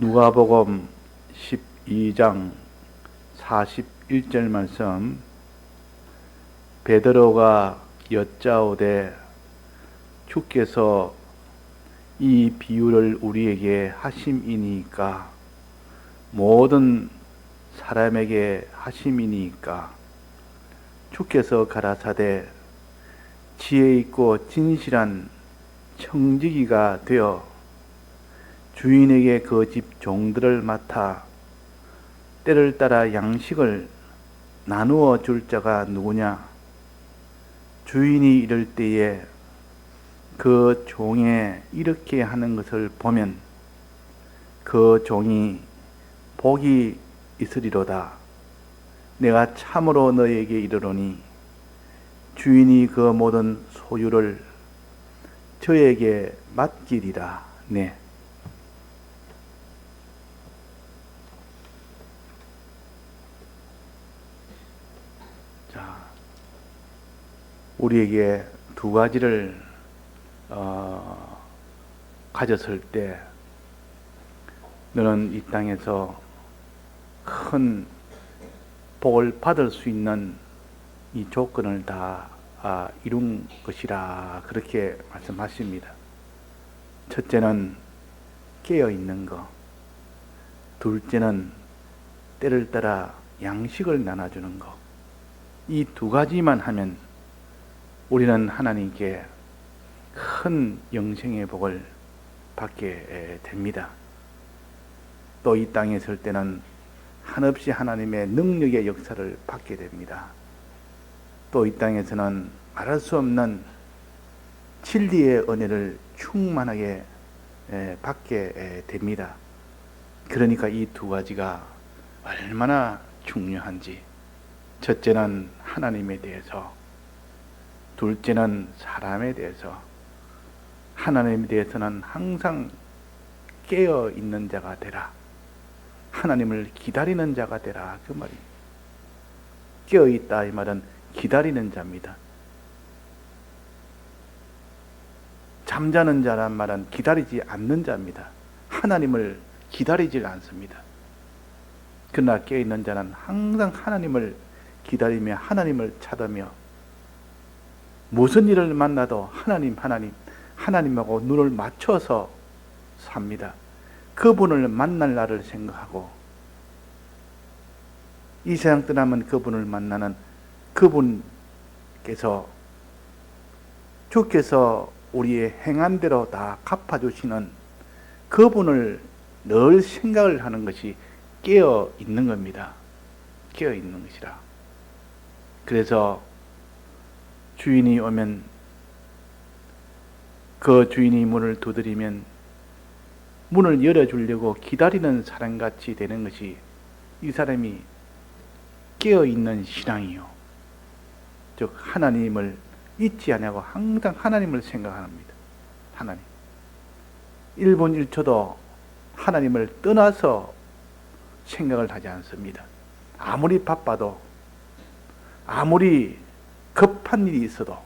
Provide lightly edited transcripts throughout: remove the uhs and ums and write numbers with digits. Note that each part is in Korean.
누가복음 12장 41절 말씀. 베드로가 여짜오되 주께서 이 비유를 우리에게 하심이니까 모든 사람에게 하심이니까 주께서 가라사대 지혜 있고 진실한 청지기가 되어 주인에게 그 집 종들을 맡아 때를 따라 양식을 나누어 줄 자가 누구냐? 주인이 이럴 때에 그 종에 이렇게 하는 것을 보면 그 종이 복이 있으리로다. 내가 참으로 너에게 이르노니 주인이 그 모든 소유를 저에게 맡기리라. 네. 자, 우리에게 두 가지를 가졌을 때 너는 이 땅에서 큰 복을 받을 수 있는 이 조건을 다 이룬 것이라 그렇게 말씀하십니다. 첫째는 깨어 있는 것, 둘째는 때를 따라 양식을 나눠주는 것. 이 두 가지만 하면 우리는 하나님께 큰 영생의 복을 받게 됩니다. 또 이 땅에 있을 때는 한없이 하나님의 능력의 역사를 받게 됩니다. 또 이 땅에서는 말할 수 없는 진리의 은혜를 충만하게 받게 됩니다. 그러니까 이 두 가지가 얼마나 중요한지, 첫째는 하나님에 대해서, 둘째는 사람에 대해서. 하나님에 대해서는 항상 깨어 있는 자가 되라. 하나님을 기다리는 자가 되라. 그 말입니다. 깨어 있다 이 말은 기다리는 자입니다. 잠자는 자란 말은 기다리지 않는 자입니다. 하나님을 기다리지 않습니다. 그러나 깨어 있는 자는 항상 하나님을 기다리며 하나님을 찾으며 무슨 일을 만나도 하나님하고 눈을 맞춰서 삽니다. 그분을 만날 날을 생각하고 이 세상 떠나면 그분을 만나는 그분께서 주께서 우리의 행한 대로 다 갚아주시는 그분을 늘 생각을 하는 것이 깨어 있는 겁니다. 깨어 있는 것이라. 그래서 주인이 오면 그 주인이 문을 두드리면 문을 열어주려고 기다리는 사람같이 되는 것이 이 사람이 깨어있는 신앙이요. 즉 하나님을 잊지 않냐고 항상 하나님을 생각합니다. 하나님. 1분 1초도 하나님을 떠나서 생각을 하지 않습니다. 아무리 바빠도, 아무리 급한 일이 있어도,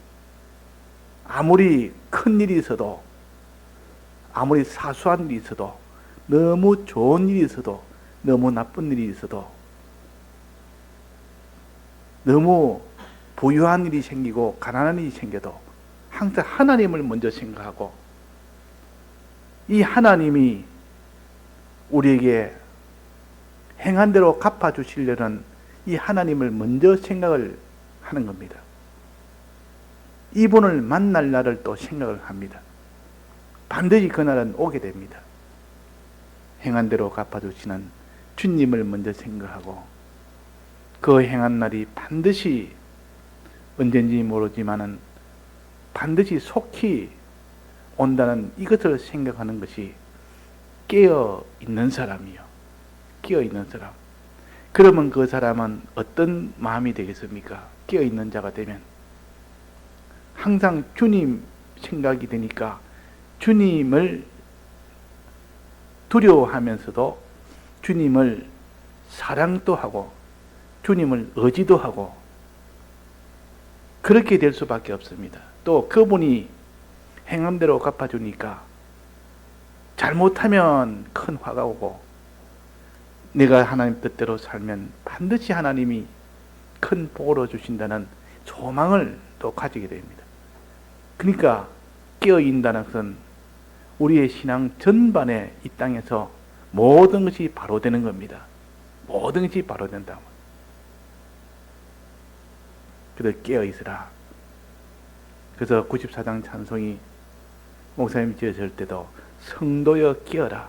아무리 큰 일이 있어도, 아무리 사소한 일이 있어도, 너무 좋은 일이 있어도, 너무 나쁜 일이 있어도, 너무 부유한 일이 생기고 가난한 일이 생겨도 항상 하나님을 먼저 생각하고, 이 하나님이 우리에게 행한 대로 갚아주시려는 이 하나님을 먼저 생각을 하는 겁니다. 이분을 만날 날을 또 생각을 합니다. 반드시 그날은 오게 됩니다. 행한 대로 갚아주시는 주님을 먼저 생각하고 그 행한 날이 반드시 언젠지 모르지만은 반드시 속히 온다는 이것을 생각하는 것이 깨어 있는 사람이요. 깨어 있는 사람. 그러면 그 사람은 어떤 마음이 되겠습니까? 깨어 있는 자가 되면 항상 주님 생각이 되니까 주님을 두려워하면서도 주님을 사랑도 하고 주님을 의지도 하고 그렇게 될 수밖에 없습니다. 또 그분이 행함대로 갚아주니까 잘못하면 큰 화가 오고 내가 하나님 뜻대로 살면 반드시 하나님이 큰 복을 주신다는 소망을 또 가지게 됩니다. 그러니까 깨어있다는 것은 우리의 신앙 전반에 이 땅에서 모든 것이 바로 되는 겁니다. 모든 것이 바로 된다. 그래서 깨어있으라. 그래서 94장 찬송이 목사님이 지으실 때도 성도여 깨어라.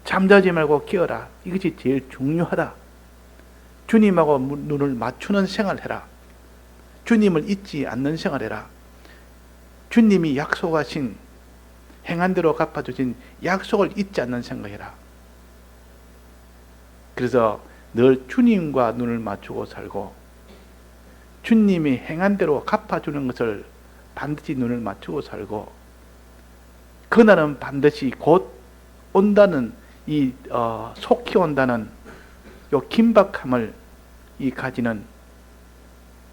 잠자지 말고 깨어라. 이것이 제일 중요하다. 주님하고 눈을 맞추는 생활해라. 주님을 잊지 않는 생활해라. 주님이 약속하신 행한 대로 갚아주신 약속을 잊지 않는 생각해라. 그래서 늘 주님과 눈을 맞추고 살고 주님이 행한 대로 갚아주는 것을 반드시 눈을 맞추고 살고 그날은 반드시 곧 온다는 이 속히 온다는 요 긴박함을 이 가지는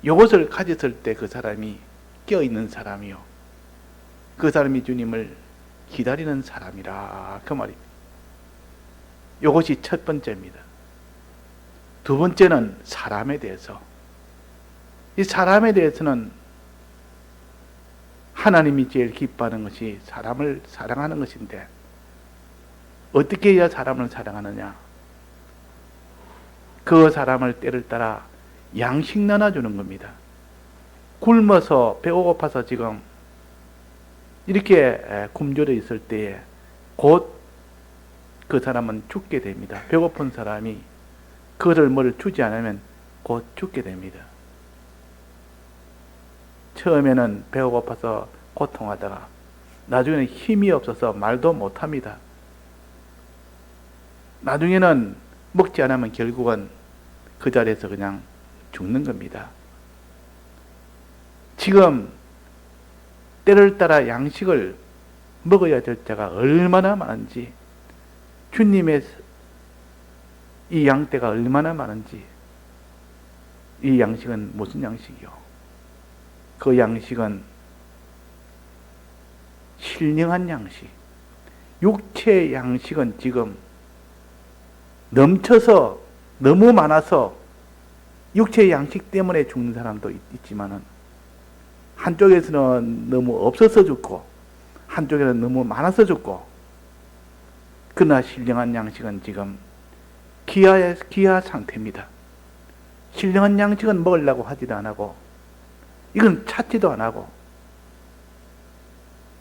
요것을 가졌을 때 그 사람이 깨어있는 사람이요 그 사람이 주님을 기다리는 사람이라 그 말입니다. 요것이 첫 번째입니다. 두 번째는 사람에 대해서. 이 사람에 대해서는 하나님이 제일 기뻐하는 것이 사람을 사랑하는 것인데 어떻게 해야 사람을 사랑하느냐? 그 사람을 때를 따라 양식 나눠주는 겁니다. 굶어서 배고파서 지금 이렇게 굶주려 있을 때에 곧 그 사람은 죽게 됩니다. 배고픈 사람이 그를 뭘 주지 않으면 곧 죽게 됩니다. 처음에는 배고파서 고통하다가 나중에는 힘이 없어서 말도 못합니다. 나중에는 먹지 않으면 결국은 그 자리에서 그냥 죽는 겁니다. 지금 때를 따라 양식을 먹어야 될 자가 얼마나 많은지 주님의 이 양떼가 얼마나 많은지 이 양식은 무슨 양식이요? 그 양식은 신령한 양식 육체의 양식은 지금 넘쳐서 너무 많아서 육체의 양식 때문에 죽는 사람도 있지만은 한쪽에서는 너무 없어서 죽고 한쪽에는 너무 많아서 죽고 그러나 신령한 양식은 지금 기아 상태입니다. 신령한 양식은 먹으려고 하지도 안 하고 이건 찾지도 안 하고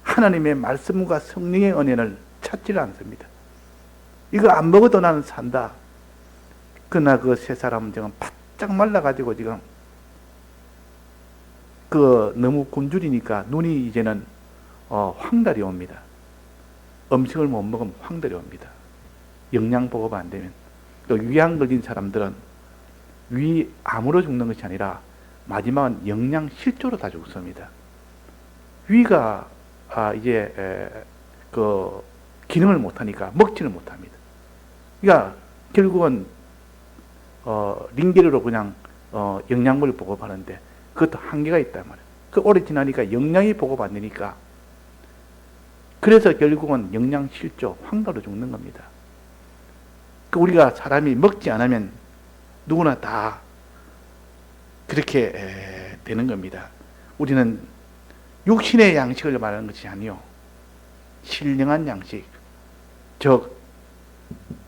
하나님의 말씀과 성령의 은혜를 찾지를 않습니다. 이거 안 먹어도 나는 산다. 그러나 그 세 사람은 지금 바짝 말라가지고 지금 너무 굶주리니까 눈이 이제는 황달이 옵니다. 음식을 못 먹으면 황달이 옵니다. 영양 보고가 안 되면. 또 위암 걸린 사람들은 위암으로 죽는 것이 아니라 마지막은 영양 실조로 다 죽습니다. 위가 이제 기능을 못하니까 먹지를 못합니다. 그러니까 결국은 링겔로 그냥 영양분을 보급하는데 그것도 한계가 있단 말이에요. 그 오래 지나니까 영양이 보급 안 되니까 그래서 결국은 영양 실조, 황달로 죽는 겁니다. 우리가 사람이 먹지 않으면 누구나 다 그렇게 되는 겁니다. 우리는 육신의 양식을 말하는 것이 아니요 신령한 양식, 즉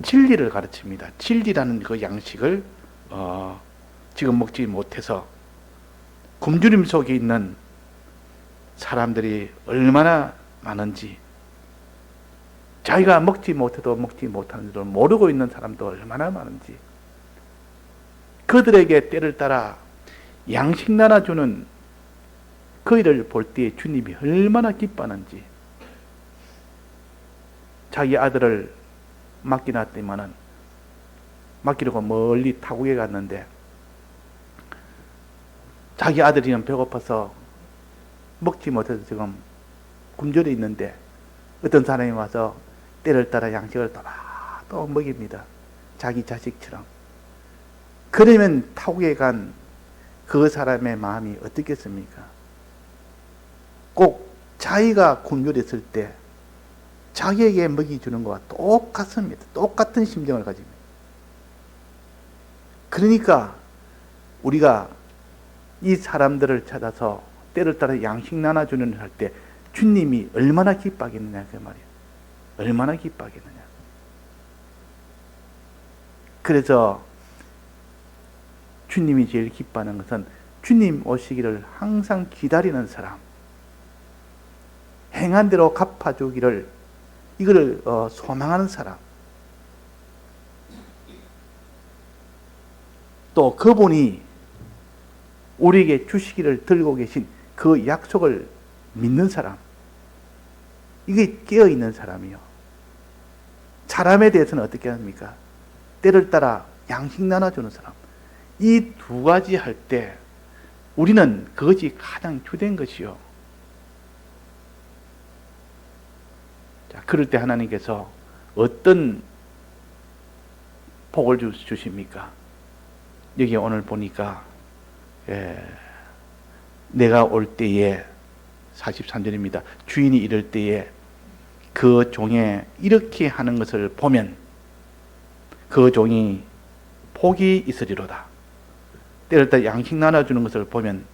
진리를 가르칩니다. 진리라는 그 양식을 지금 먹지 못해서 굶주림 속에 있는 사람들이 얼마나 많은지, 자기가 먹지 못해도 먹지 못하는 줄 모르고 있는 사람도 얼마나 많은지, 그들에게 때를 따라 양식 나눠주는 그 일을 볼 때 주님이 얼마나 기뻐하는지. 자기 아들을 맡겨놨더니만은 맡기려고 멀리 타국에 갔는데 자기 아들이는 배고파서 먹지 못해서 지금 굶주려 있는데 어떤 사람이 와서 때를 따라 양식을 또 먹입니다. 자기 자식처럼. 그러면 타국에 간 그 사람의 마음이 어떻겠습니까? 꼭 자기가 굶주렸을 때 자기에게 먹이 주는 것과 똑같습니다. 똑같은 심정을 가집니다. 그러니까 우리가 이 사람들을 찾아서 때를 따라 양식 나눠주는 할 때 주님이 얼마나 기뻐하겠느냐 그 말이에요. 얼마나 기뻐하겠느냐. 그래서 주님이 제일 기뻐하는 것은 주님 오시기를 항상 기다리는 사람, 행한 대로 갚아주기를 이거를 소망하는 사람, 또 그분이 우리에게 주시기를 들고 계신 그 약속을 믿는 사람, 이게 깨어있는 사람이요. 사람에 대해서는 어떻게 합니까? 때를 따라 양식 나눠주는 사람. 이 두 가지 할 때 우리는 그것이 가장 주된 것이요. 자, 그럴 때 하나님께서 어떤 복을 주십니까? 여기 오늘 보니까 내가 올 때에 43절입니다. 주인이 이럴 때에 그 종에 이렇게 하는 것을 보면 그 종이 복이 있으리로다. 때를 따라 양식 나눠주는 것을 보면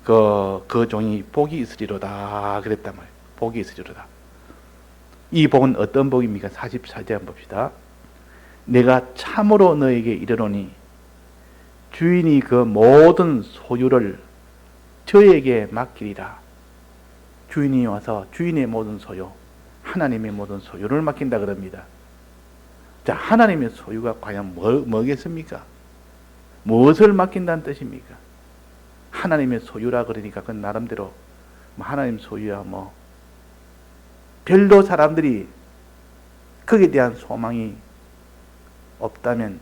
그 종이 복이 있으리로다 그랬단 말이에요. 복이 있으리로다. 이 복은 어떤 복입니까? 44절 한번 봅시다. 내가 참으로 너에게 이르노니 주인이 그 모든 소유를 저에게 맡기리라. 주인이 와서 주인의 모든 소유, 하나님의 모든 소유를 맡긴다 그럽니다. 자, 하나님의 소유가 과연 뭐겠습니까? 무엇을 맡긴다는 뜻입니까? 하나님의 소유라 그러니까 그건 나름대로 하나님 소유야 별로 사람들이 거기에 대한 소망이 없다면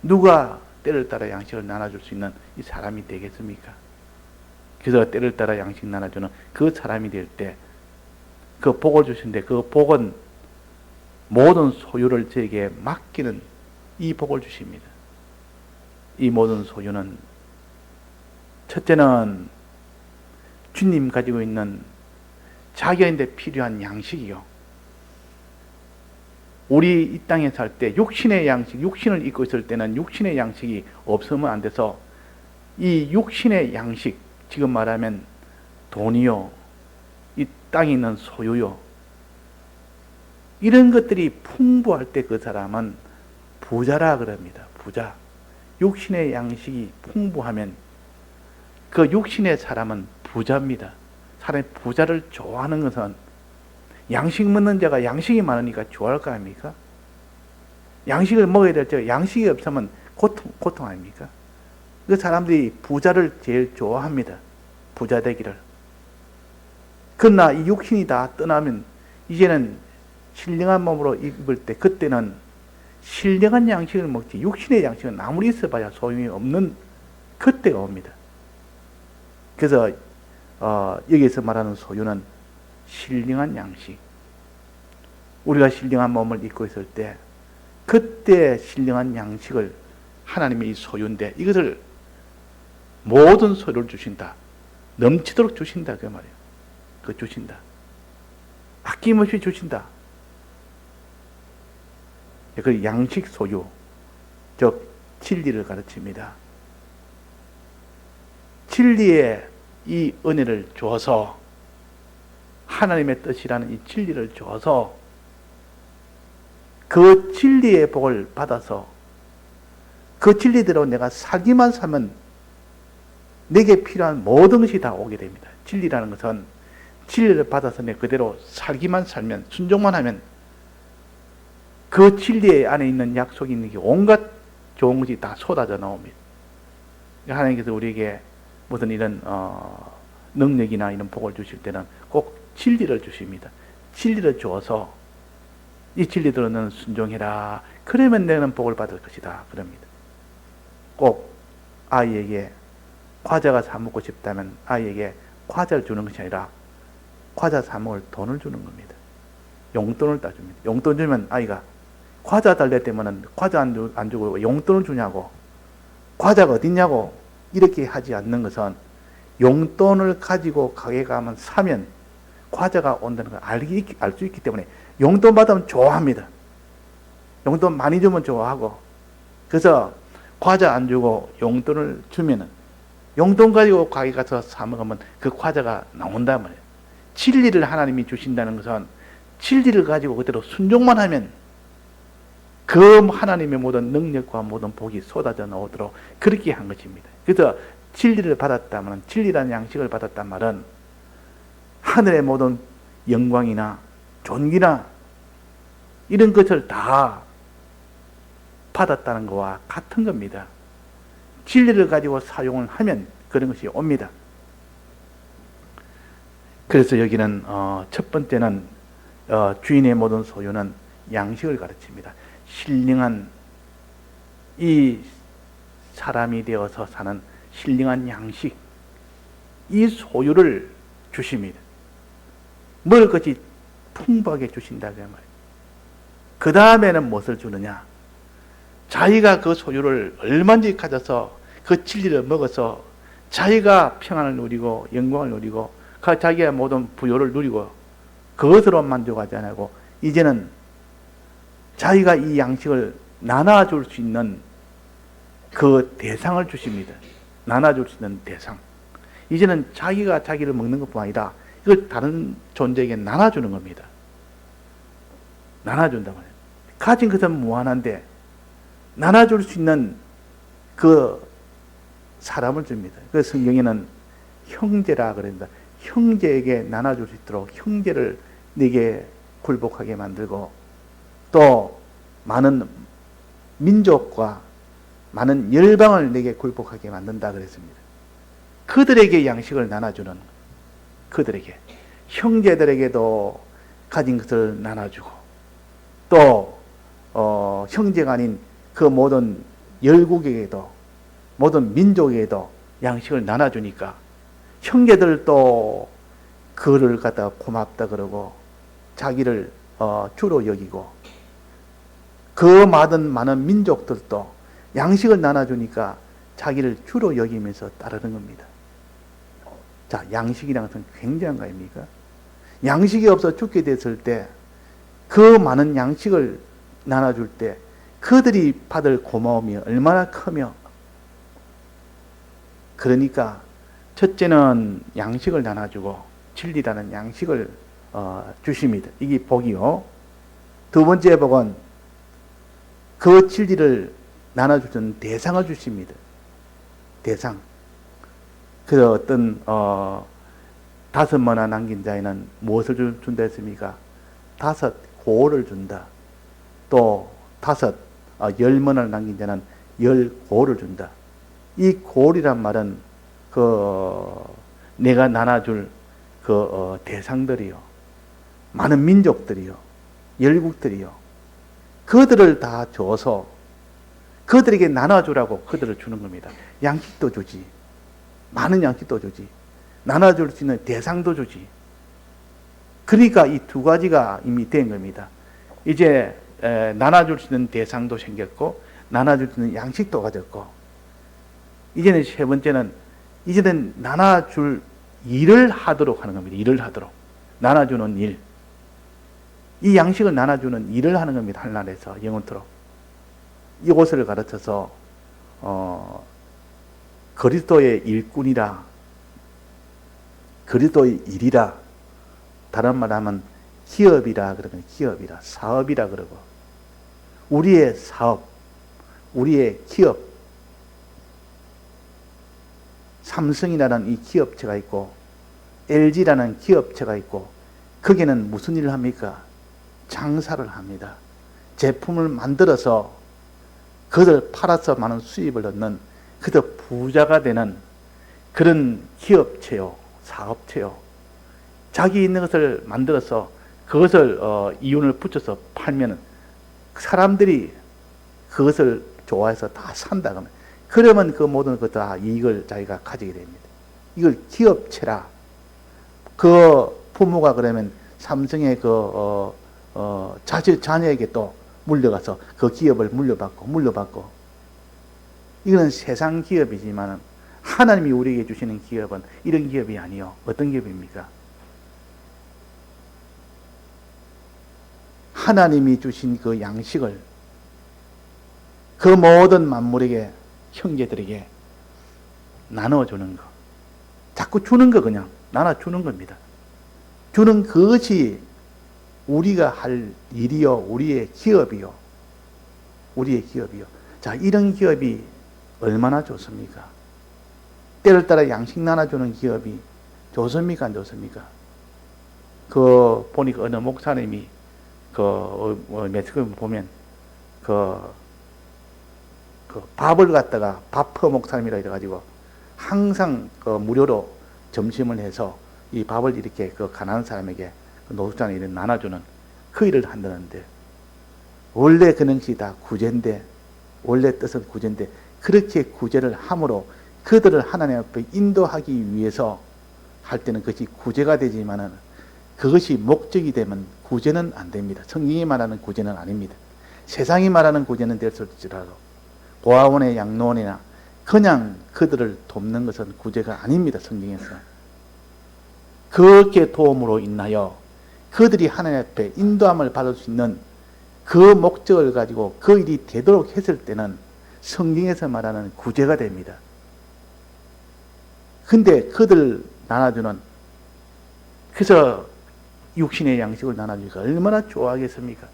누가 때를 따라 양식을 나눠줄 수 있는 이 사람이 되겠습니까? 그래서 때를 따라 양식 나눠주는 그 사람이 될 때 그 복을 주신데 그 복은 모든 소유를 저에게 맡기는 이 복을 주십니다. 이 모든 소유는 첫째는 주님 가지고 있는 자기한테 필요한 양식이요. 우리 이 땅에 살 때 육신의 양식, 육신을 입고 있을 때는 육신의 양식이 없으면 안 돼서 이 육신의 양식, 지금 말하면 돈이요, 이 땅에 있는 소유요, 이런 것들이 풍부할 때 그 사람은 부자라 그럽니다. 부자. 육신의 양식이 풍부하면 그 육신의 사람은 부자입니다. 사람이 부자를 좋아하는 것은 양식 먹는 자가 양식이 많으니까 좋아할 거 아닙니까? 양식을 먹어야 될 때가 양식이 없으면 고통 아닙니까? 그 사람들이 부자를 제일 좋아합니다. 부자 되기를. 그러나 이 육신이 다 떠나면 이제는 신령한 몸으로 입을 때 그때는 신령한 양식을 먹지 육신의 양식은 아무리 있어봐야 소용이 없는 그때가 옵니다. 그래서 여기서 말하는 소유는 신령한 양식. 우리가 신령한 몸을 입고 있을 때 그때 신령한 양식을 하나님의 이 소유인데 이것을 모든 소유를 주신다. 넘치도록 주신다 그 말이에요. 그 주신다. 아낌없이 주신다. 그 양식 소유, 즉 진리를 가르칩니다. 진리의 이 은혜를 줘서 하나님의 뜻이라는 이 진리를 줘서 그 진리의 복을 받아서 그 진리대로 내가 살기만 살면 내게 필요한 모든 것이 다 오게 됩니다. 진리라는 것은 진리를 받아서 내 그대로 살기만 살면 순종만 하면 그 진리 안에 있는 약속이 있는 게 온갖 좋은 것이 다 쏟아져 나옵니다. 하나님께서 우리에게 무슨 이런 능력이나 이런 복을 주실 때는 꼭 진리를 주십니다. 진리를 주어서 이 진리대로 너는 순종해라. 그러면 너는 복을 받을 것이다. 그럽니다. 꼭 아이에게 과자가 사 먹고 싶다면 아이에게 과자를 주는 것이 아니라 과자 사 먹을 돈을 주는 겁니다. 용돈을 따줍니다. 용돈 주면 아이가 과자 달래 때문에 과자 안 주고 용돈을 주냐고, 과자가 어딨냐고 이렇게 하지 않는 것은 용돈을 가지고 가게 가면 사면 과자가 온다는 걸 알 수 있기 때문에 용돈 받으면 좋아합니다. 용돈 많이 주면 좋아하고, 그래서 과자 안 주고 용돈을 주면은 용돈 가지고 가게 가서 사 먹으면 그 과자가 나온단 말이에요. 진리를 하나님이 주신다는 것은 진리를 가지고 그대로 순종만 하면 그 하나님의 모든 능력과 모든 복이 쏟아져 나오도록 그렇게 한 것입니다. 그래서 진리를 받았다면, 진리라는 양식을 받았단 말은 하늘의 모든 영광이나 존귀나 이런 것을 다 받았다는 것과 같은 겁니다. 진리를 가지고 사용을 하면 그런 것이 옵니다. 그래서 여기는 첫 번째는 주인의 모든 소유는 양식을 가르칩니다. 신령한 이 사람이 되어서 사는 신령한 양식, 이 소유를 주십니다. 먹을 것이 풍부하게 주신다 그 말이에요. 그 다음에는 무엇을 주느냐? 자기가 그 소유를 얼마든지 가져서 그 진리를 먹어서 자기가 평안을 누리고 영광을 누리고 자기의 모든 부요를 누리고 그것으로 만족하지 않고 이제는 자기가 이 양식을 나눠줄 수 있는 그 대상을 주십니다. 나눠줄 수 있는 대상. 이제는 자기가 자기를 먹는 것뿐 아니라 이걸 다른 존재에게 나눠주는 겁니다. 나눠준단 말이에요. 가진 것은 무한한데 나눠줄 수 있는 그 사람을 줍니다. 그 성경에는 형제라 그랬다. 형제에게 나눠줄 수 있도록 형제를 내게 굴복하게 만들고 또 많은 민족과 많은 열방을 내게 굴복하게 만든다 그랬습니다. 그들에게 양식을 나눠주는, 그들에게 형제들에게도 가진 것을 나눠주고 또 형제가 아닌 그 모든 열국에게도 모든 민족에게도 양식을 나눠주니까 형제들도 그를 갖다가 고맙다 그러고 자기를 주로 여기고 그 많은 민족들도 양식을 나눠주니까 자기를 주로 여기면서 따르는 겁니다. 자, 양식이라는 것은 굉장한 거 아닙니까? 양식이 없어 죽게 됐을 때 그 많은 양식을 나눠줄 때 그들이 받을 고마움이 얼마나 크며, 그러니까 첫째는 양식을 나눠주고 진리라는 양식을 주십니다. 이게 복이요. 두 번째 복은 그 진리를 나눠주는 대상을 주십니다. 대상. 그래서 어떤 5머나 남긴 자에는 무엇을 준다 했습니까? 5 고를 준다. 또 10머나 남긴 자는 10 고를 준다. 이 고이란 말은 내가 나눠줄 대상들이요, 많은 민족들이요, 열국들이요, 그들을 다 줘서 그들에게 나눠주라고 그들을 주는 겁니다. 양식도 주지, 많은 양식도 주지, 나눠줄 수 있는 대상도 주지. 그러니까 이 두 가지가 이미 된 겁니다. 이제 나눠줄 수 있는 대상도 생겼고 나눠줄 수 있는 양식도 가졌고, 이제는 세 번째는 이제는 나눠줄 일을 하도록 하는 겁니다. 일을 하도록. 나눠주는 일. 이 양식을 나눠주는 일을 하는 겁니다. 하늘나라에서 영원토록. 이곳을 가르쳐서 그리스도의 일꾼이라, 그리스도의 일이라, 다른 말하면 기업이라 그러면 기업이라, 사업이라 그러고, 우리의 사업, 우리의 기업, 삼성이라는 이 기업체가 있고 LG라는 기업체가 있고, 거기는 무슨 일을 합니까? 장사를 합니다. 제품을 만들어서 그것을 팔아서 많은 수입을 얻는, 그저 부자가 되는 그런 기업체요, 사업체요. 자기 있는 것을 만들어서 그것을 이윤을 붙여서 팔면 사람들이 그것을 좋아해서 다 산다 그러면, 그러면 그 모든 것 다 이익을 자기가 가지게 됩니다. 이걸 기업체라. 그 부모가 그러면 삼성의 자녀에게 또 물려가서 그 기업을 물려받고. 이거는 세상 기업이지만 하나님이 우리에게 주시는 기업은 이런 기업이 아니요. 어떤 기업입니까? 하나님이 주신 그 양식을 그 모든 만물에게, 형제들에게 나눠주는 거. 자꾸 주는 거, 그냥 나눠주는 겁니다. 주는 그것이 우리가 할 일이요, 우리의 기업이요. 우리의 기업이요. 자, 이런 기업이 얼마나 좋습니까? 때를 따라 양식 나눠주는 기업이 좋습니까, 안 좋습니까? 보니까 어느 목사님이 매스컴 보면 밥을 갖다가 밥퍼 목사님이라 해가지고 항상 무료로 점심을 해서 이 밥을 이렇게 가난한 사람에게 노숙자에 이런 나눠주는 그 일을 한다는데, 원래 그런 것이 다 구제인데, 원래 뜻은 구제인데, 그렇게 구제를 함으로 그들을 하나님 앞에 인도하기 위해서 할 때는 그것이 구제가 되지만은, 그것이 목적이 되면 구제는 안 됩니다. 성경이 말하는 구제는 아닙니다. 세상이 말하는 구제는 될지라도 고아원의 양로원이나 그냥 그들을 돕는 것은 구제가 아닙니다. 성경에서. 그렇게 도움으로 인하여 그들이 하나님 앞에 인도함을 받을 수 있는 그 목적을 가지고 그 일이 되도록 했을 때는 성경에서 말하는 구제가 됩니다. 근데 그들 나눠주는, 그래서 육신의 양식을 나눠주니까 얼마나 좋아하겠습니까?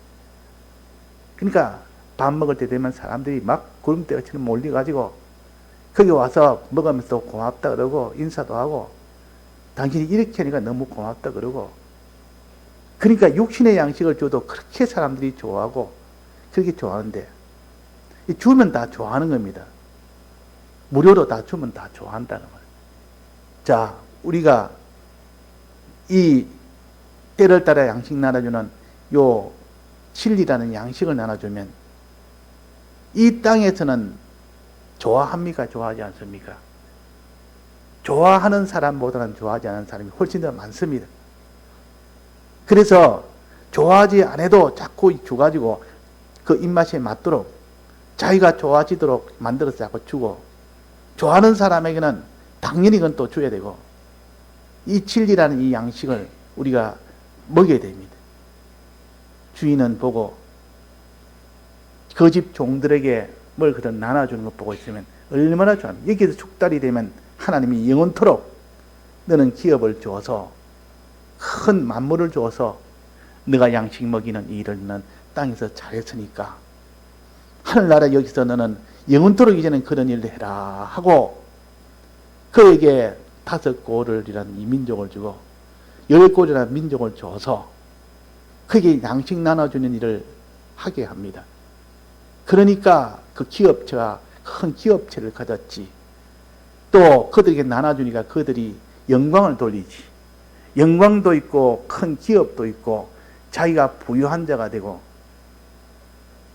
그러니까 밥 먹을 때 되면 사람들이 막 구름대처럼 몰려가지고 거기 와서 먹으면서 고맙다 그러고 인사도 하고, 당신이 이렇게 하니까 너무 고맙다 그러고, 그러니까 육신의 양식을 줘도 그렇게 사람들이 좋아하고 그렇게 좋아하는데, 주면 다 좋아하는 겁니다. 무료로 다 주면 다 좋아한다는 거예요. 자, 우리가 이 때를 따라 양식 나눠주는 요 진리라는 양식을 나눠주면 이 땅에서는 좋아합니까? 좋아하지 않습니까? 좋아하는 사람보다는 좋아하지 않는 사람이 훨씬 더 많습니다. 그래서 좋아하지 않아도 자꾸 줘가지고 그 입맛에 맞도록 자기가 좋아지도록 만들어서 자꾸 주고, 좋아하는 사람에게는 당연히 그건 또 줘야 되고, 이 진리라는 이 양식을 우리가 먹여야 됩니다. 주인은 보고 그 집 종들에게 뭘 그런 나눠주는 것 보고 있으면 얼마나 좋아합니까? 여기에서 축달이 되면 하나님이 영원토록 너는 기업을 주어서 큰 만물을 주어서 너가 양식 먹이는 이 일을 너는 땅에서 잘했으니까 하늘나라 여기서 너는 영원토록 이제는 그런 일을 해라 하고 그에게 5골이라는 이 민족을 주고 10골이라는 민족을 줘서 그에게 양식 나눠주는 일을 하게 합니다. 그러니까 그 기업체가 큰 기업체를 가졌지. 또 그들에게 나눠주니까 그들이 영광을 돌리지. 영광도 있고 큰 기업도 있고 자기가 부유한 자가 되고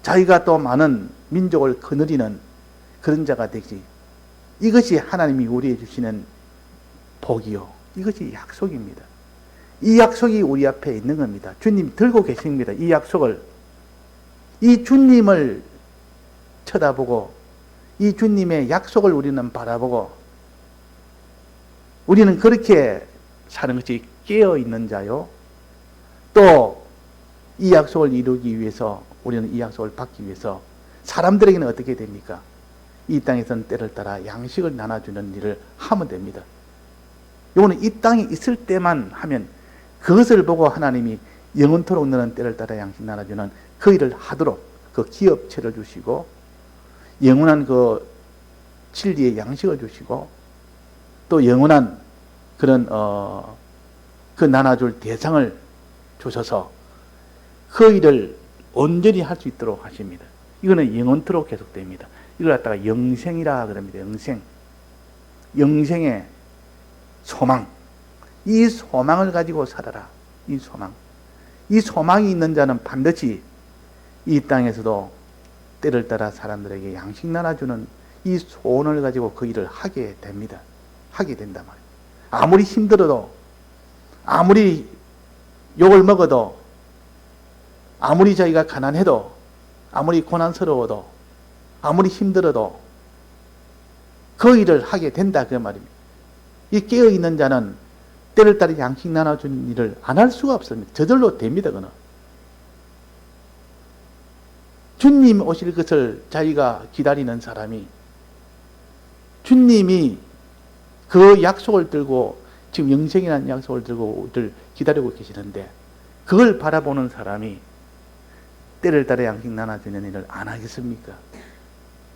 자기가 또 많은 민족을 거느리는 그런 자가 되지. 이것이 하나님이 우리에게 주시는 복이요. 이것이 약속입니다. 이 약속이 우리 앞에 있는 겁니다. 주님 들고 계십니다. 이 약속을. 이 주님을 쳐다보고 이 주님의 약속을 우리는 바라보고 우리는 그렇게 사는 것이 깨어있는 자요. 또 이 약속을 이루기 위해서 우리는 이 약속을 받기 위해서 사람들에게는 어떻게 됩니까? 이 땅에서는 때를 따라 양식을 나눠주는 일을 하면 됩니다. 이거는 이 땅에 있을 때만 하면 그것을 보고 하나님이 영원토록 너는 때를 따라 양식 나눠주는 그 일을 하도록 그 기업체를 주시고 영원한 그 진리의 양식을 주시고 또 영원한 그런 그 나눠줄 대상을 주셔서 그 일을 온전히 할 수 있도록 하십니다. 이거는 영원토록 계속됩니다. 이걸 갖다가 영생이라 그럽니다. 영생. 영생의 소망. 이 소망을 가지고 살아라. 이 소망. 이 소망이 있는 자는 반드시 이 땅에서도 때를 따라 사람들에게 양식 나눠주는 이 소원을 가지고 그 일을 하게 됩니다. 하게 된단 말이에요. 아무리 힘들어도, 아무리 욕을 먹어도, 아무리 자기가 가난해도, 아무리 고난스러워도, 아무리 힘들어도 그 일을 하게 된다 그 말입니다. 이 깨어있는 자는 때를 따라 양식 나눠주는 일을 안 할 수가 없습니다. 저절로 됩니다. 그는. 주님 오실 것을 자기가 기다리는 사람이, 주님이 그 약속을 들고 지금 영생이라는 약속을 들고 기다리고 계시는데, 그걸 바라보는 사람이 때를 따라 양식 나눠주는 일을 안 하겠습니까?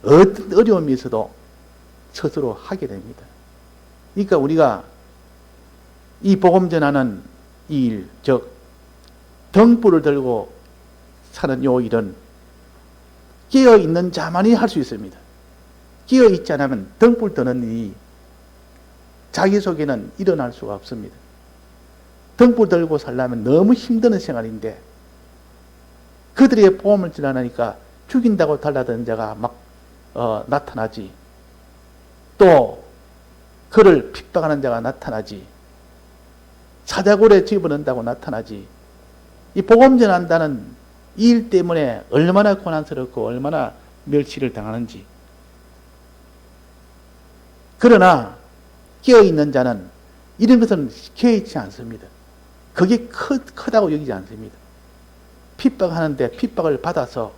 어떤 어려움이 있어도 스스로 하게 됩니다. 그러니까 우리가 이 복음 전하는 이 일, 즉 등불을 들고 사는 요 일은 깨어있는 자만이 할 수 있습니다. 깨어있지 않으면 등불 드는 일이 자기 속에는 일어날 수가 없습니다. 등불 들고 살려면 너무 힘든 생활인데, 그들의 복음을 전하니까 죽인다고 달라든 자가 막 나타나지, 또 그를 핍박하는 자가 나타나지, 사자굴에 집어넣는다고 나타나지. 이 복음 전한다는 이 일 때문에 얼마나 고난스럽고 얼마나 멸시를 당하는지. 그러나 깨어있는 자는 이런 것은 깨어있지 않습니다. 그게 크다고 여기지 않습니다. 핍박하는데 핍박을 받아서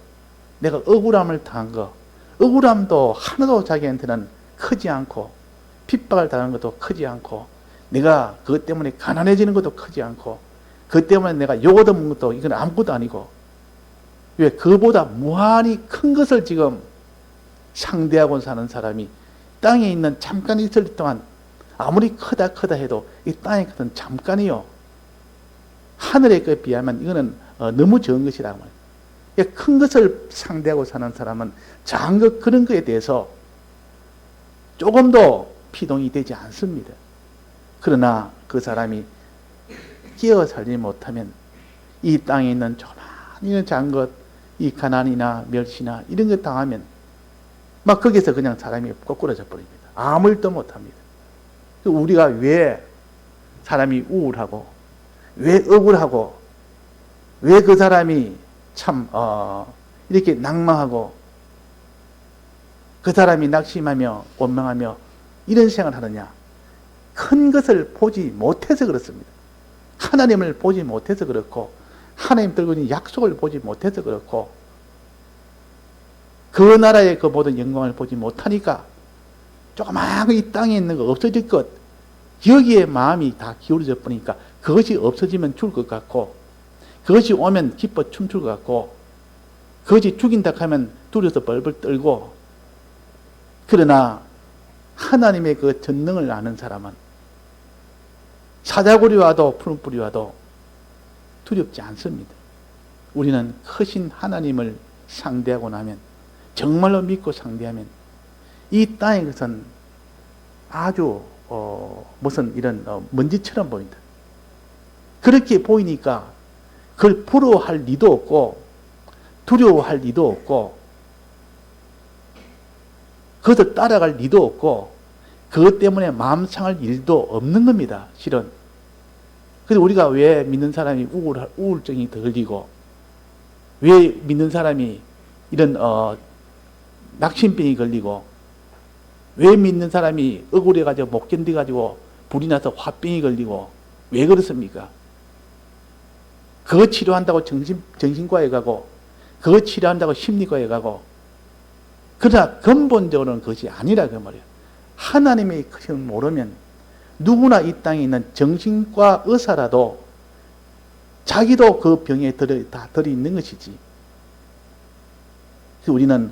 내가 억울함을 당한 거, 억울함도 하나도 자기한테는 크지 않고, 핍박을 당한 것도 크지 않고, 내가 그것 때문에 가난해지는 것도 크지 않고, 그것 때문에 내가 욕 얻어먹는 것도 이건 아무것도 아니고, 왜 그보다 무한히 큰 것을 지금 상대하고 사는 사람이 땅에 있는 잠깐 있을 동안 아무리 크다 해도 이 땅의 것은 잠깐이요. 하늘의 것에 비하면 이거는 너무 적은 것이라 말이에요. 큰 것을 상대하고 사는 사람은 작은 것, 그런 것에 대해서 조금도 피동이 되지 않습니다. 그러나 그 사람이 깨어 살지 못하면 이 땅에 있는 조그만 작은 것, 이 가난이나 멸시나 이런 것 당하면 막 거기서 그냥 사람이 거꾸러져 버립니다. 아무 일도 못합니다. 우리가 왜 사람이 우울하고, 왜 억울하고, 왜 그 사람이 참 이렇게 낭망하고, 그 사람이 낙심하며 원망하며 이런 생각을 하느냐? 큰 것을 보지 못해서 그렇습니다. 하나님을 보지 못해서 그렇고, 하나님 들고 있는 약속을 보지 못해서 그렇고, 그 나라의 그 모든 영광을 보지 못하니까 조그마한 이 땅에 있는 거 없어질 것, 여기에 마음이 다 기울어져 버리니까 그것이 없어지면 죽을 것 같고, 그것이 오면 기뻐 춤출 것 같고, 그것이 죽인다 하면 두려워서 벌벌 떨고. 그러나 하나님의 그 전능을 아는 사람은 사자굴이 와도 푸른 불이 와도 두렵지 않습니다. 우리는 크신 하나님을 상대하고 나면, 정말로 믿고 상대하면 이 땅의 것은 아주 무슨 이런 먼지처럼 보인다. 그렇게 보이니까 그걸 부러워할 리도 없고, 두려워할 리도 없고, 그것을 따라갈 리도 없고, 그것 때문에 마음 상할 일도 없는 겁니다, 실은. 그래서 우리가 왜 믿는 사람이 우울증이 더 걸리고, 왜 믿는 사람이 이런 낙심병이 걸리고, 왜 믿는 사람이 억울해가지고 못 견뎌가지고 불이 나서 화병이 걸리고, 왜 그렇습니까? 그거 치료한다고 정신과에 가고, 그거 치료한다고 심리과에 가고, 그러나 근본적으로는 그것이 아니라 그 말이에요. 하나님의 크심을 모르면 누구나 이 땅에 있는 정신과 의사라도 자기도 그 병에 다 들어있는 것이지. 그래서 우리는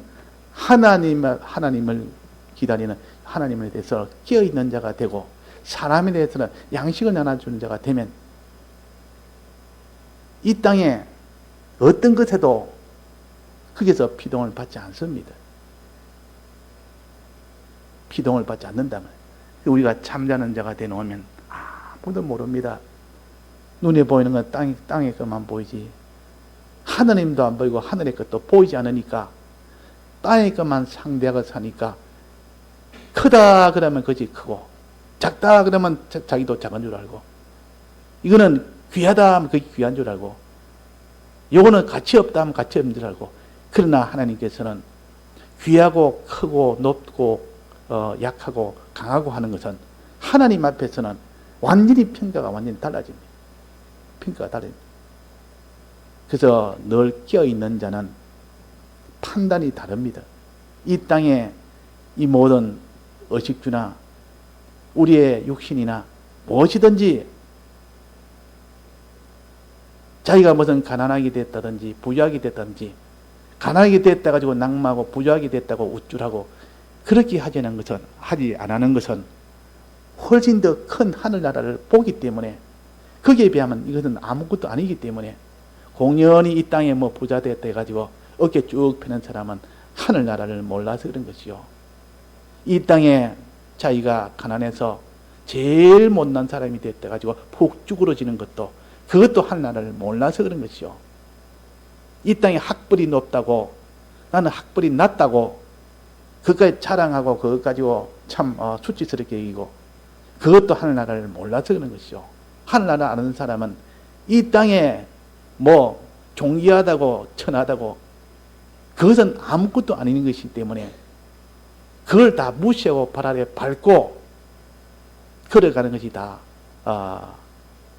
하나님을 기다리는, 하나님에 대해서 깨어있는 자가 되고, 사람에 대해서는 양식을 나눠주는 자가 되면 이 땅에 어떤 것에도 거기서 피동을 받지 않습니다. 피동을 받지 않는다면, 우리가 잠자는 자가 되놓으면 아무도 모릅니다. 눈에 보이는 건 땅의 것만 보이지, 하나님도 안 보이고 하늘의 것도 보이지 않으니까 땅의 것만 상대하고 사니까, 크다 그러면 그것이 크고, 작다 그러면 자기도 작은 줄 알고, 이거는 귀하다 하면 그게 귀한 줄 알고, 요거는 가치 없다 하면 가치 없는 줄 알고. 그러나 하나님께서는 귀하고 크고 높고 약하고 강하고 하는 것은 하나님 앞에서는 완전히 평가가 완전히 달라집니다. 평가가 달라집니다. 그래서 늘 깨어있는 자는 판단이 다릅니다. 이 땅에 이 모든 의식주나 우리의 육신이나 무엇이든지 자기가 무슨 가난하게 됐다든지 부유하게 됐다든지 가난하게 됐다 가지고 낙마하고 부유하게 됐다고 우쭐하고 그렇게 하지 안 하는 것은 훨씬 더 큰 하늘나라를 보기 때문에 거기에 비하면 이것은 아무것도 아니기 때문에 공연히 이 땅에 뭐 부자 됐다 해가지고 어깨 쭉 펴는 사람은 하늘나라를 몰라서 그런 것이요. 이 땅에 자기가 가난해서 제일 못난 사람이 됐다 가지고 푹 쭈그러지는 것도 그것도 하늘나라를 몰라서 그런 것이요. 이 땅에 학벌이 높다고 나는 학벌이 낮다고 그것까지 자랑하고 그것 가지고 참 수치스럽게 여기고 그것도 하늘나라를 몰라서 그런 것이요. 하늘나라 아는 사람은 이 땅에 뭐 존귀하다고 천하다고 그것은 아무것도 아닌 것이기 때문에 그걸 다 무시하고 발 아래 밟고 걸어가는 것이 다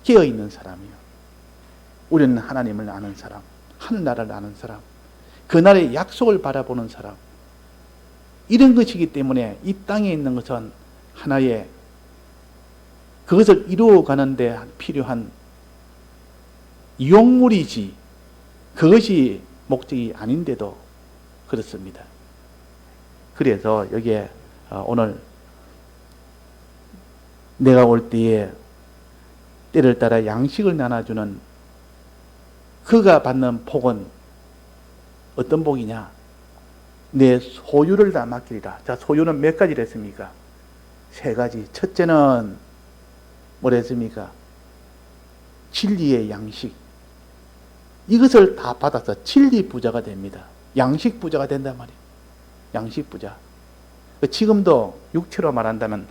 깨어있는 사람이요. 우리는 하나님을 아는 사람, 하늘나라를 아는 사람, 그날의 약속을 바라보는 사람, 이런 것이기 때문에 이 땅에 있는 것은 하나의 그것을 이루어가는 데 필요한 이용물이지 그것이 목적이 아닌데도 그렇습니다. 그래서 여기에 오늘 내가 올 때에 때를 따라 양식을 나눠주는 그가 받는 복은 어떤 복이냐? 내 소유를 다 맡기리라. 자, 소유는 몇 가지를 했습니까? 세 가지. 첫째는 뭐라 했습니까? 진리의 양식. 이것을 다 받아서 진리 부자가 됩니다. 양식 부자가 된단 말이에요. 양식 부자. 지금도 육체로 말한다면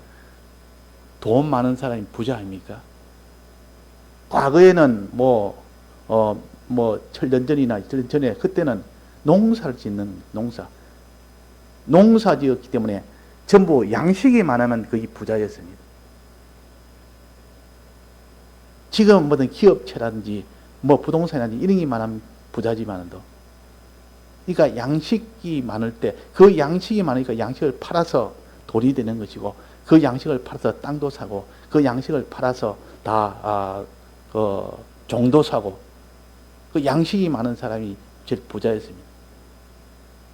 돈 많은 사람이 부자 아닙니까? 과거에는 천년 전이나 1년 전에 그때는 농사를 짓는 농사 지었기 때문에 전부 양식이 많으면 거의 부자였습니다. 지금 뭐든 기업체라든지 부동산이라든지 이런 게 많으면 부자지만도 그러니까 양식이 많을 때 그 양식이 많으니까 양식을 팔아서 돈이 되는 것이고 그 양식을 팔아서 땅도 사고 그 양식을 팔아서 다 종도 사고 그 양식이 많은 사람이 제일 부자였습니다.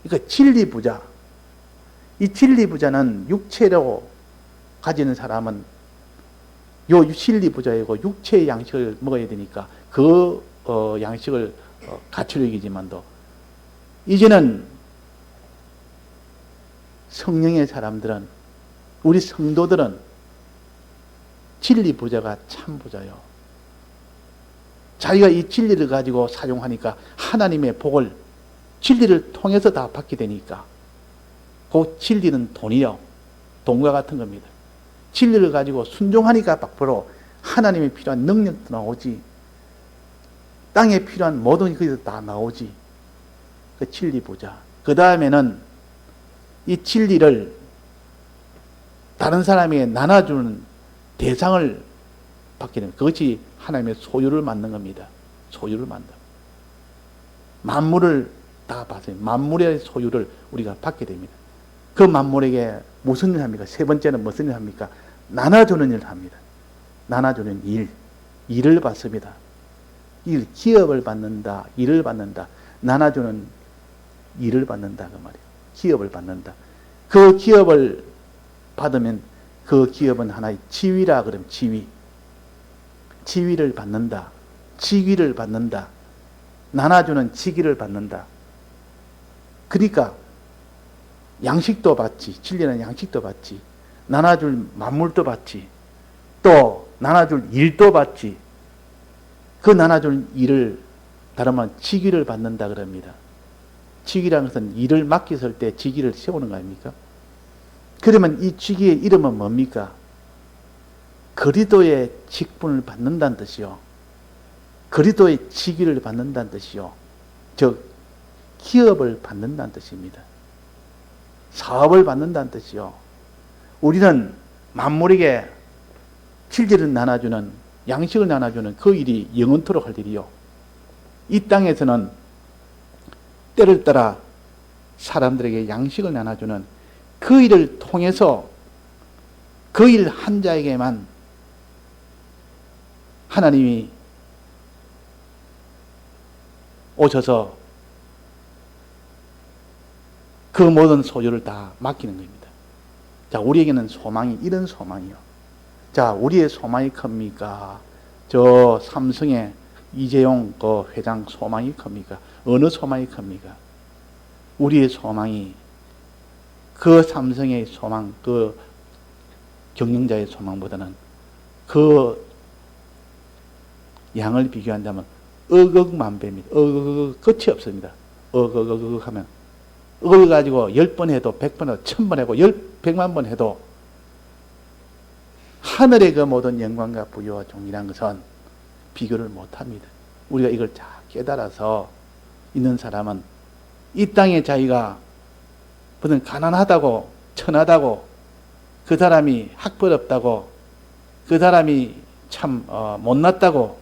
그러니까 진리 부자. 이 진리 부자는 육체로 가지는 사람은 요 진리 부자이고 육체의 양식을 먹어야 되니까 그 양식을 갖추려기지만도 이제는 성령의 사람들은 우리 성도들은 진리 부자가 참 부자요. 자기가 이 진리를 가지고 사용하니까 하나님의 복을 진리를 통해서 다 받게 되니까 그 진리는 돈이요. 돈과 같은 겁니다. 진리를 가지고 순종하니까 밖으로 하나님의 필요한 능력도 나오지 땅에 필요한 모든 것이 다 나오지. 그 진리 보자. 그 다음에는 이 진리를 다른 사람에게 나눠주는 대상을 받게 됩니다. 그것이 하나님의 소유를 만든 겁니다. 소유를 만든. 만물을 다 받아요. 만물의 소유를 우리가 받게 됩니다. 그 만물에게 무슨 일을 합니까? 세 번째는 무슨 일을 합니까? 나눠주는 일을 합니다. 나눠주는 일. 일을 받습니다. 일, 기업을 받는다. 일을 받는다. 나눠주는 일을 받는다. 그 말이에요. 기업을 받는다. 그 기업을 받으면 그 기업은 하나의 지위라 그러면 지위. 지위를 받는다. 직위를 받는다. 나눠주는 직위를 받는다. 그러니까 양식도 받지. 진리는 양식도 받지. 나눠줄 만물도 받지. 또 나눠줄 일도 받지. 그 나눠줄 일을 다른 말 직위를 받는다 그럽니다. 직위라는 것은 일을 맡겼을 때 직위를 세우는 거 아닙니까? 그러면 이 직위의 이름은 뭡니까? 그리스도의 직분을 받는다는 뜻이요. 그리스도의 직위를 받는다는 뜻이요. 즉 기업을 받는다는 뜻입니다. 사업을 받는다는 뜻이요. 우리는 만물에게 진리를 나눠주는 양식을 나눠주는 그 일이 영원토록 할 일이요. 이 땅에서는 때를 따라 사람들에게 양식을 나눠주는 그 일을 통해서 그 일 한 자에게만 하나님이 오셔서 그 모든 소유를 다 맡기는 겁니다. 자, 우리에게는 소망이 이런 소망이요. 자, 우리의 소망이 큽니까? 저 삼성의 이재용 그 회장 소망이 큽니까? 어느 소망이 큽니까? 우리의 소망이 그 삼성의 소망, 그 경영자의 소망보다는 그 양을 비교한다면 억억만 배입니다. 끝이 없습니다. 하면 억을 가지고 10번 해도 100번 해도 1000번 해도 100만 번 해도 하늘의 그 모든 영광과 부여와 종이란 것은 비교를 못합니다. 우리가 이걸 잘 깨달아서 있는 사람은 이 땅에 자기가 무슨 가난하다고 천하다고 그 사람이 학벌없다고 그 사람이 참 못났다고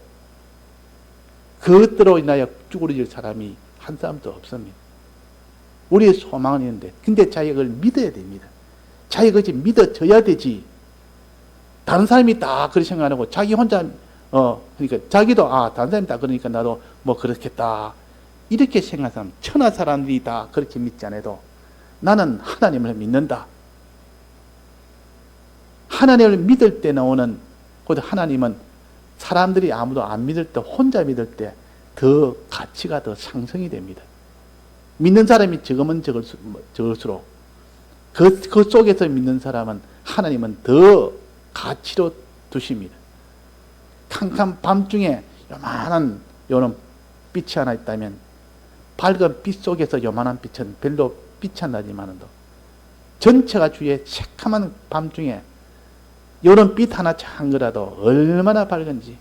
그것들로 인하여 쭈그러질 사람이 한 사람도 없습니다. 우리의 소망은 있는데 근데 자기가 그걸 믿어야 됩니다. 자기가 그것이 믿어져야 되지. 다른 사람이 다 그렇게 생각 안 하고 자기 혼자 그러니까 자기도 다른 사람이 다 그러니까 나도 뭐 그렇겠다 이렇게 생각하는 사람 천하 사람들이 다 그렇게 믿지 않아도 나는 하나님을 믿는다. 하나님을 믿을 때 나오는 곧 하나님은 사람들이 아무도 안 믿을 때 혼자 믿을 때 더 가치가 더 상승이 됩니다. 믿는 사람이 적으면 적을수록 그 속에서 믿는 사람은 하나님은 더 가치로 두십니다. 캄캄 밤중에 요만한 요런 빛이 하나 있다면 밝은 빛 속에서 요만한 빛은 별로 빛이 안 나지만도 전체가 주위에 새카만 밤중에 요런 빛 하나 작은 거라도 얼마나 밝은지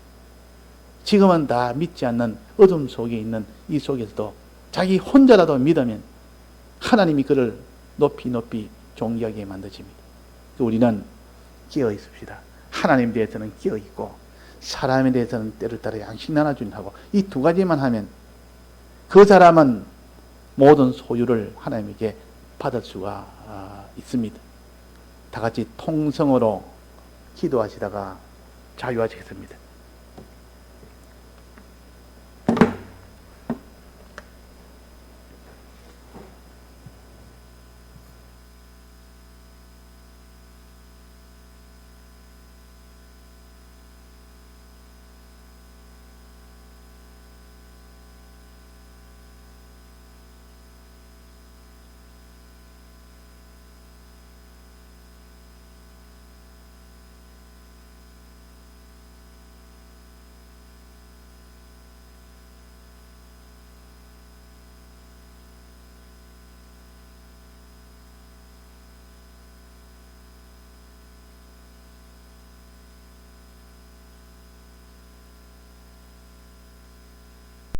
지금은 다 믿지 않는 어둠 속에 있는 이 속에서도 자기 혼자라도 믿으면 하나님이 그를 높이 높이 존귀하게 만드십니다. 우리는 깨어 있읍시다. 하나님에 대해서는 깨어 있고 사람에 대해서는 때를 따라 양식 나눠준다고 이 두 가지만 하면 그 사람은 모든 소유를 하나님에게 받을 수가 있습니다. 다 같이 통성으로 기도하시다가 자유하시겠습니다.